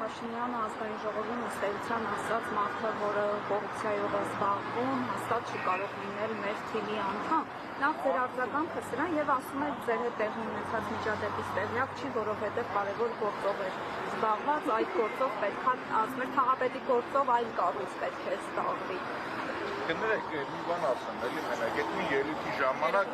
Փաշինյանը ազգային ժողովում ըստ էության ասաց մարդը, որը կոռուպցիայով է զբաղվում, հաստատ չի կարող լինել մեր թիմի անդամ։ Նախ ձեր արձագանքը սրան եւ ասում եք ձեր հետ տեղի ունեցած միջադեպից տեղյակ չի, որովհետեւ կարևոր գործով էր զբաղված, այդ գործով պետք է ասում եք քաղաքապետի գործով այլ կառույց պետք է զբաղվի։ Կներեք, մի բան ասեմ, էլի մենակ, այդ մի ելույթի ժամանակ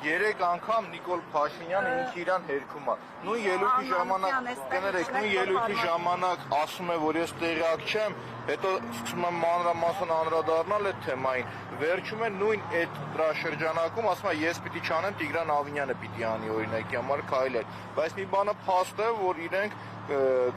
3 անգամ Նիկոլ Փաշինյանը ինքը իրան հերքում է։ Նույն ելույթի ժամանակ, կներեք, նույն ելույթի ժամանակ ասում է, որ ես տեղյակ չեմ, հետո սկսում եմ մանրամասն անդրադառնալ այդ թեմային։ Վերջում է նույն այդ դրաշրջանակում ասում է, ես պիտի չանեմ, Տիգրան Ավինյանը պիտի անի օրինակի համար քայլեր։ Բայց մի բանը փաստ է, որ իրենք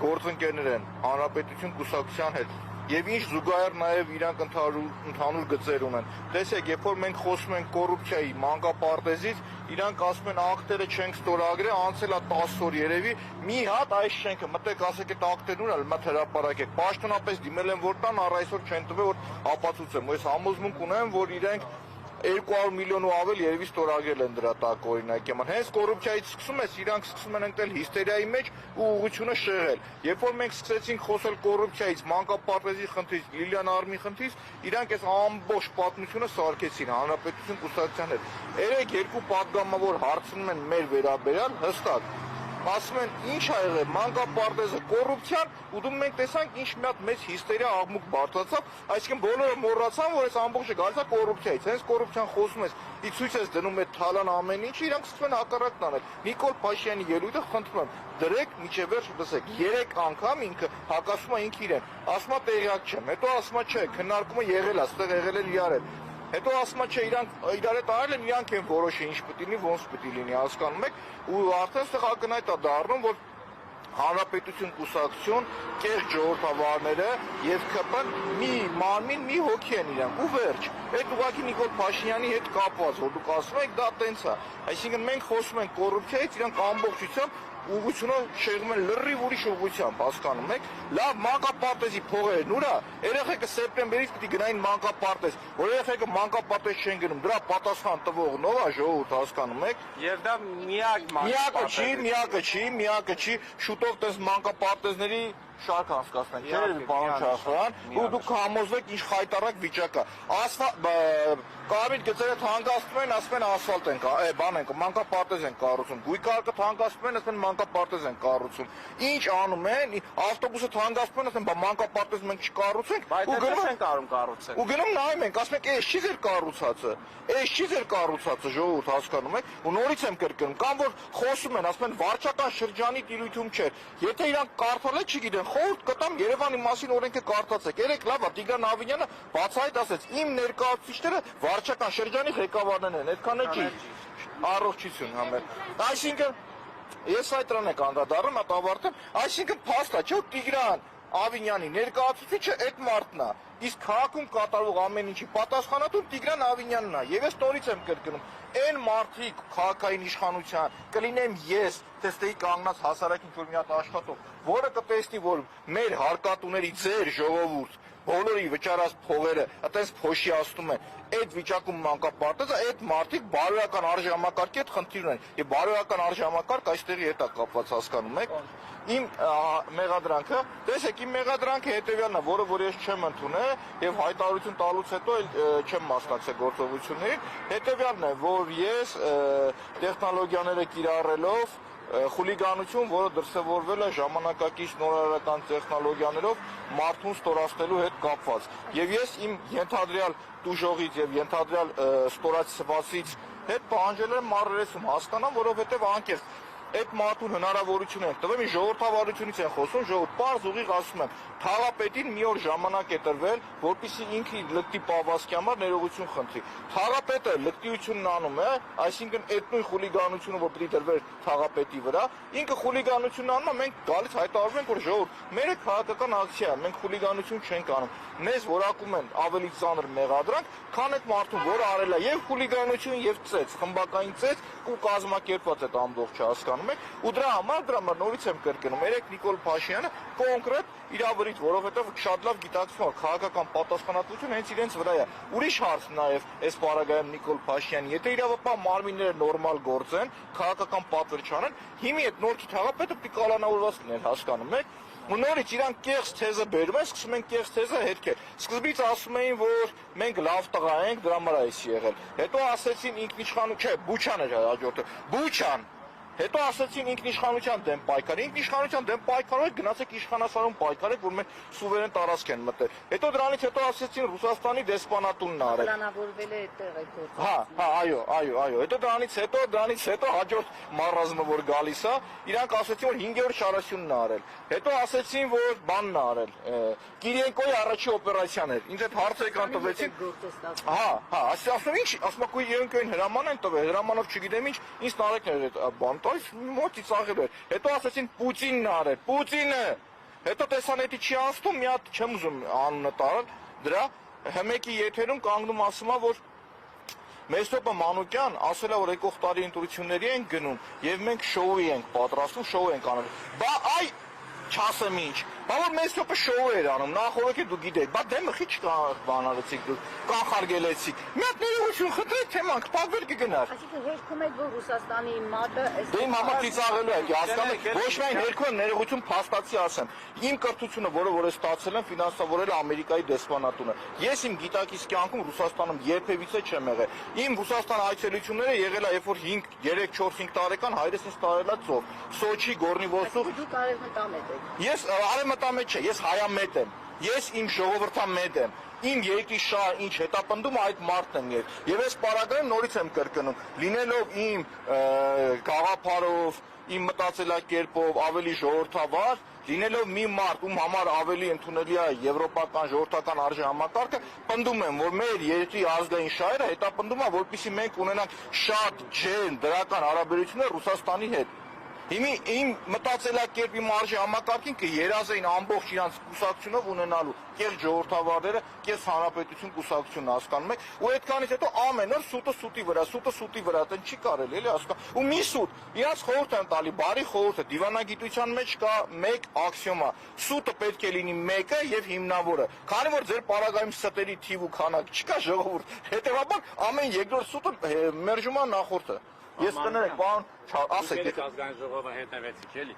գործընկերներ են Հանրապետություն կուսակցության հետ։ Եվ ինչ զուգահեռ նաև իրանք ընդհանուր գծեր ունեն։ Տեսեք, երբ որ մենք խոսում ենք կոռուպցիայի մանկապարտեզից, իրանք ասում են ակտերը չենք ստորագրել, անցել է 10 օր երևի, մի հատ այս շենքը մտեք ասեք այդ ակտերն ուր է, մտ հրապարակեք։ Պաշտոնապես դիմել են որ տան, առ այսօր չեն տվել, որ ապացուցեմ։ Ես համոզմունք ունեմ, որ իրենք 200 միլիոն ու ավել երևի ստորագրել են դրա տակ օրինակի համար։ Հենց կոռուպցիայից սկսում ես, իրանք սկսում են ընկնել հիստերիայի մեջ ու ուղղությունը շեղել։ Երբ որ մենք սկսեցինք խոսել կոռուպցիայից, մանկապարտեզի խնդրից, Լիլիան Արմի խնդրից, իրանք այս ամբողջ պատմությունը սարքեցին Հանրապետություն կուսակցության հետ։ Երեք երկու պատգամավոր հարցնում են մեր վերաբերյալ հստակ։ Ասում են ինչ ա եղել մանկապարտեզը կոռուպցիան ու դու մենք տեսանք ինչ մի հատ մեծ հիստերիա աղմուկ բարձրացավ, այսինքն բոլորը մոռացան, որ այս ամբողջը գալիս է կոռուպցիայից, հենց կոռուպցիան խոսում ես, ի ցույց ես դնում այդ թալան ամեն ինչը, իրանք սկսում են հակառակն անել։ Նիկոլ Փաշինյանի ելույթը խնդրում եմ դրեք միջև վերջ լսեք, 3 անգամ ինքը հակասում է ինքը իրեն, ասում է տեղյակ չեմ, հետո ասում է չէ, քննարկումը եղել է, այստեղ եղել են իրար հետ։ Հետո ասում է չէ, իրանք իրար հետ արել են, իրանք են որոշել ինչ պետք լինի, ոնց պետք լինի, հասկանում եք, ու արդեն այստեղ ակնհայտ է դառնում, որ Հանրապետություն կուսակցություն, կեղծ ժողովրդավարները եւ ԿՊ-ն մի մարմին, մի հոգի են իրանք ու վերջ։ Այդ ուղղակի Նիկոլ Փաշինյանի հետ կապված, որ դուք ասում եք դա տենց է։ Այսինքն մենք խոսում ենք կոռուպցիայից, իրանք ամբողջությամբ ուղղությունը շեղում են լրիվ ուրիշ ուղղությամբ, հասկանում եք։ Լավ մանկապարտեզի փողերն ուրա, երեխեքը սեպտեմբերից պիտի գնային մանկապարտեզ, որ երեխեքը մանկապարտեզ չեն գնում, դրա պատասխան տվողն ով է ժողովուրդ, հասկանում եք։ Եվ դա միակը չի, շուտով տես մանկապարտեզների շարք անցկացնենք, չէ՞, պարոն Շախրյան, ու դուք համոզվեք ինչ խայտարակ վիճակ է։ Կարմիր գծերը թանկացնում են, ասում են ասֆալտ են, բան են, մանկապարտեզ են կառուցում։ Գույքարկը թանկացնում են, ասում են մանկապարտեզ են կառուցում։ Ինչ անում են, ավտոբուսը թանկացնում են, ասում են մանկապարտեզ մենք չկառուցենք, ու գնում են կառուցել։ Ու գնում նայում ենք, ասում եք, էս չի ձեր կառուցածը, էս չի ձեր կառուցածը, ժողովուրդ, հասկանում եք, ու նորից եմ կրկնում, կամ որ խոսում են, ասում են վարչական շրջանի տիրույթում չէ։ Եթե իրանք կարդալ են, չգիտեն, խորհուրդ կտամ Երևանի մասին օրենքը կարդացեք։ Երեք լավ է, Տիգրան Ավինյանը բացահայտ ասեց, իմ ներկայացուցիչները վարչական շրջանի ղեկավարներն են, այդքան է չի։ Առողջություն համեր։ Այսինքն ես այդ դրան եք անդրադառնում, այդ ավարտեմ, այսինքն փաստ է, չէ՞ Տիգրան Ավինյանի ներկայացուցիչը այդ մարդն է, իսկ քաղաքում կատարվող ամեն ինչի պատասխանատուն Տիգրան Ավինյանն է, եւ ես նորից եմ կրկնում, այն մարդիկ քաղաքային իշխանության կլինեմ ես, տեստեի կանգնած հասարակ ինչ որ մի հատ աշխատող, որը կտեսնի, որ մեր հարկատուների ձեր ժողովուրդ բոլորի վճարած փողերը այտենց փոշիացնում են այդ վիճակում մանկապարտեզը այդ մարդիկ բարոյական արժանապատվի հետ խնդիր ունեն եւ բարոյական արժանապատվը այստեղի հետ է կապված հասկանում եք իմ մեղադրանքը տեսեք իմ մեղադրանքը հետեւյալն է որը որ ես չեմ ընդունել եւ հայտարարություն տալուց հետո չեմ մասնակցել գործողություններին հետեւյալն է որ ես տեխնոլոգիաները կիրառելով խուլիգանություն, որը դրսևորվել է ժամանակակից նորարարական տեխնոլոգիաներով մարդուն ստորացնելու հետ կապված։ Եվ ես իմ ենթադրյալ տուժողից եւ ենթադրյալ ստորացվածից հետ պահանջել եմ մարզերեսում հասկանամ, որովհետեւ անկեղծ այդ մարդուն հնարավորություն են տվել, մի ժողովրդավարությունից են խոսում, ժողովուրդ պարզ ուղիղ ասում եմ, թաղապետին մի օր ժամանակ է տրվել, որպեսզի ինքը իր լկտի պահվածքի համար ներողություն խնդրի։ Թաղապետը լկտիությունն անում է, այսինքն այդ նույն խուլիգանությունը, որ պիտի դրվեր թաղապետի վրա, ինքը խուլիգանությունն անում է, մենք գալիս հայտարարում ենք, որ ժողովուրդ, մեր քաղաքական ակցիա է, մենք խուլիգանություն չենք անում։ Մեզ որակում են ավելի ծանր մեղադրանք, քան այդ մարդուն, որը արել է եւ խուլիգանություն եւ ծեծ, խմբակային ծեծ ու կազմակերպված այդ ամբողջը հասկանում հասկանում եք, ու դրա համար նորից եմ կրկնում, երեք Նիկոլ Փաշինյանը կոնկրետ իրավարից, որովհետև շատ լավ գիտակցում է քաղաքական պատասխանատվությունը հենց իրենց վրա է։ Ուրիշ հարց նաև այս պարագայում Նիկոլ Փաշինյանը, եթե իրավապահ մարմինները նորմալ գործեն, քաղաքական պատվեր չանեն, հիմի այդ նոր թաղապետը պիտի կալանավորված լինեն, հասկանում եք։ Ու նորից իրանք կեղծ թեզը բերում են, սկսում են կեղծ թեզը հետքել։ Սկզբից ասում էին, որ մենք լավ տղա ենք, դրա համար այս եղել։ Հետո ասեցին ինքնիշխանություն, չէ, Բուչան էր հաջորդը։ Բուչան։ Հետո ասեցին ինքնիշխանության դեմ պայքար։ Ինքնիշխանության դեմ պայքարով գնացեք իշխանասարում պայքարեք, որ մենք սուվերեն տարածք են մտել։ Հետո դրանից հետո ասեցին Ռուսաստանի դեսպանատունն արել։ Պլանավորվել է այդտեղ այդ գործը։ Այո։ Հետո դրանից հետո հաջորդ մարազմը որ գալիս է, իրանք ասեցին, որ 5-րդ շարասյունն արել։ Հետո ասեցին, որ բանն արել։ Կիրիենկոյի առաջի օպերացիան էր։ Ինձ այդ հարցերը կան տվեցին։ Ասում ինչ, ասում եք Կիրիենկոյին հրաման են տվել, հրամանով չգիտեմ ինչ, ինձ տարեկներ այդ բան տալիս, մոտից աղել էր։ Հետո ասեցին Պուտինն արել, Պուտինը։ Հետո տեսան էդի չի անցնում, մի հատ չեմ ուզում անունը տարել, դրա հմեկի եթերում կանգնում ասում է, որ Մեսրոպը Մանուկյան ասել է, որ եկող տարի ընտրությունների ենք գնում եւ մենք շոուի ենք պատրաստում, շոու ենք անում։ Բա այ չասեմ ինչ։ Բա որ Մեսրոպը շոու էր անում, նախորդ դու գիտեք, բա դեմը քիչ բանալեցիք դու, կանխարգելեցիք։ Մի հատ ներողություն խնդրեք, թեմանք փակվել կգնար։ Այսինքն երգում եք, որ Ռուսաստանի ՄԱԴ-ը Դե իմ համար ծիծաղելու եք, հասկանում եք, ոչ միայն երկու ներողություն փաստացի ասեմ։ Իմ կրթությունը, որը ես ստացել եմ, ֆինանսավորել է Ամերիկայի դեսպանատունը։ Ես իմ գիտակից կյանքում Ռուսաստանում երբևիցե չեմ եղել։ Իմ Ռուսաստան այցելությունները եղել է, երբ որ 3-4-5 տարեկան հայրս ինձ տարել է ծով։ Սոչի, Գորնիվոստոկ։ Դուք արևմտամետ եք։ Ես արևմտամետ չէ, ես հայամետ եմ։ Ես իմ ժողովրդամետ եմ։ Իմ երկրի շահ ինչ հետապնդում այդ մարդն եմ եւ այս պարագայում նորից եմ կրկնում, լինելով իմ գաղափարով, իմ մտածելակերպով ավելի ժողովրդավար, լինելով մի մարդ, ում համար ավելի ընդունելի է եվրոպական ժողովրդական արժե համակարգը, պնդում եմ, որ մեր երկրի ազգային շահերը հետապնդում է, որպեսզի մենք ունենանք շատ ջերմ դրական հարաբերություններ Ռուսաստանի հետ։ Հիմի իմ մտածելակերպի մարժի համակարգին կերազեին ամբողջ իրանց կուսակցությունով ունենալու կեղծ ժողովրդավարները, կեղծ հանրապետություն կուսակցությունը, հասկանում եք, ու այդքանից հետո ամեն օր սուտը սուտի վրա, այդեն չի կարելի, էլի հասկանում։ Ու մի սուտ, իրանց խորհուրդ են տալի, բարի խորհուրդ է, դիվանագիտության մեջ կա մեկ աքսիոմա, սուտը պետք է լինի մեկը եւ հիմնավորը։ Քանի որ ձեր պարագայում ստերի թիվ ու քանակ չկա ժողովուրդ, հետեւաբար ամեն երկրորդ սուտը մերժում է նախորդը։ Ես կներեք, բան, ասեք։ Ազգային ժողովը հետևեցիք էլի։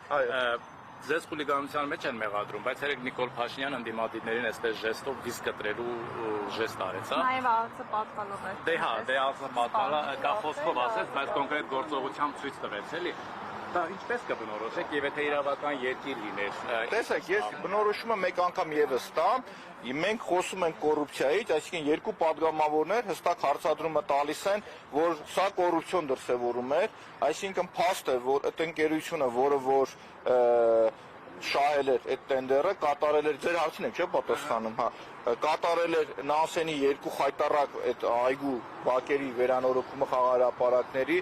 Ձեզ խուլիգանության մեջ են մեղադրում, բայց երեք Նիկոլ Փաշինյանը ընդդիմադիրներին այսպես ժեստով դիսկ կտրելու ժեստ արեց, հա։ Նաև ԱԱՑ պատկալով է։ Դե հա, դե ԱԱՑ պատկալը դա խոսքով ասեց, բայց կոնկրետ գործողությամբ ցույց տվեց, էլի։ Դա ինչպես կբնորոշեք եւ եթե իրավական երկիր լիներ։ Տեսեք, ես բնորոշումը մեկ անգամ եւս տամ, մենք խոսում ենք կոռուպցիայից, այսինքն երկու падգամավորներ հստակ հարցադրումը տալիս են, որ սա կոռուպցիոն դրսևորում է, այսինքն փաստ է, որ այդ ընկերությունը, որը որ շահել էր այդ տենդերը, կատարել էր, ձեր հարցին եմ չէ պատասխանում, հա, կատարել էր Նանսենի երկու խայտարակ այդ այգու բակերի վերանորոգումը խաղաղապարակների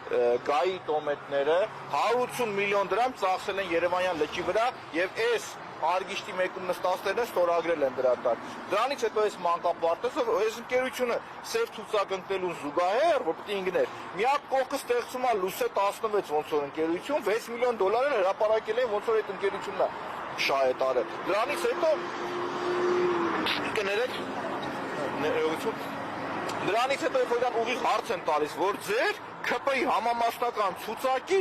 գայի տոմետները 180 միլիոն դրամ ծախսել են Երևանյան լճի վրա եւ այս արգիշտի մեկում նստածներն ստորագրել են դրա տակ։ Դրանից հետո այս մանկապարտեզը այս ընկերությունը սև ցուցակ ընկնելու զուգահեռ, որ պետք է ինգներ, մի հատ կողքը ստեղծում է Լուսե 16 ոնց որ ընկերություն, 6 միլիոն դոլարներ հրապարակել են ոնց որ այդ ընկերությունն է շահ է տարել։ Դրանից հետո կներեք ներողություն։ Դրանից հետո իրանք ուղիղ հարց են տալիս, որ ձեր ՔՊ-ի համամասնական ցուցակի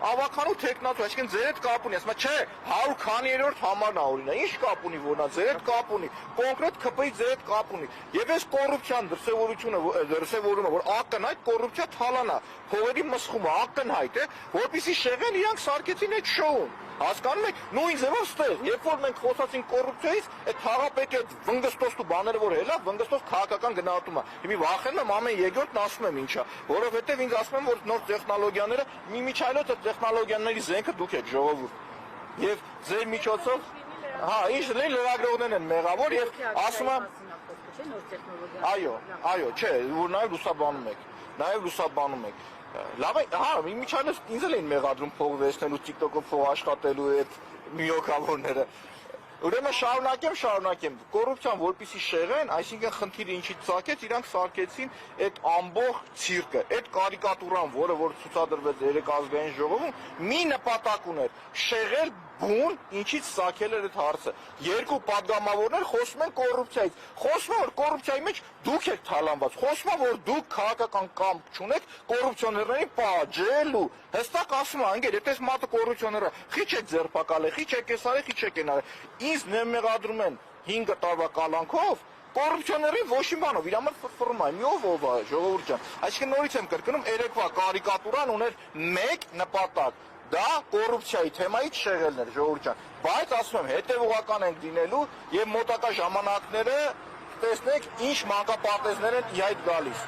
ավականու տեխնացու, այսինքն ձեր հետ կապ ունի, ասում է, չէ, 100 քանիերորդ համարն է օրինա, ինչ կապ ունի, որնա ձեր հետ կապ ունի, կոնկրետ ՔՊ-ի ձեր հետ կապ ունի։ Եվ այս կոռուպցիան դրսևորումը, որ ակնհայտ կոռուպցիա թալան է, փողերի մսխումը ակնհայտ է, որպեսզի շեղեն իրանք սարքեցին այդ շոուն։ Հասկանում եք, նույն ձևով ստեղ, երբ որ մենք խոսացինք կոռուպցիայից, այդ թաղապետի այդ վնգստոստու բաները որ հելա, վնգստոստ քաղաքական գնահատում է։ Հիմի վախենում եմ ամեն երկրորդն ասում եմ ինչա, որովհետև ինձ ասում են, որ նոր տեխնոլոգիաները մի միջայլոց այդ տեխնոլոգիաների զենքը դուք եք ժողովուրդ։ Եվ ձեր միջոցով, հա, ինչ լինի լրագրողներն են մեղավոր եւ ասում եմ, այո, չէ, որ նաև լուսաբանում եք։ Լավ է, հա, միջանից ինձ էլ էին մեղադրում փող վերցնելու, TikTok-ով փող աշխատելու այդ միոկավորները։ Ուրեմն շարունակեմ, կոռուպցիան որպեսի շեղեն, այսինքն խնդիրը ինչի ծագեց, իրանք սարքեցին այդ ամբողջ ցիրկը, այդ կարիկատուրան, որ ցուցադրվեց երեք ազգային ժողովում, մի նպատակ ուներ՝ շեղել բուն, ինչից սարքել էր այդ հարցը։ Երկու падգամավորներ խոսում են կոռուպցիայից, խոսում են, որ կոռուպցիայի մեջ դուք եք թալանված, խոսում են, որ դուք քաղաքական կամք չունեք կոռուպցիոներներին պատժելու։ Հստակ ասում են, անգեր, եթե մատը կոռուպցիոները խիչ եք ձերբակալել, խիչ եք էսարի, խիչ եք ենարել։ Ինձ մեղադրում են 5 տարվա կալանքով, կոռուպցիոներին ոչ մի բանով, իր համար ֆրֆռում է, մի ով է, ժողովուրդ ջան։ Այսինքն նորից եմ կրկնում, երեկվա կարիկատուրան ուներ մեկ նպատակ, դա կոռուպցիայի թեմայից շեղելն էր, ժողովուրդ ջան։ Բայց ասում եմ, հետևողական ենք լինելու եւ մոտակա ժամանակները տեսնեք ինչ մանկապարտեզներ են ի հայտ գալիս։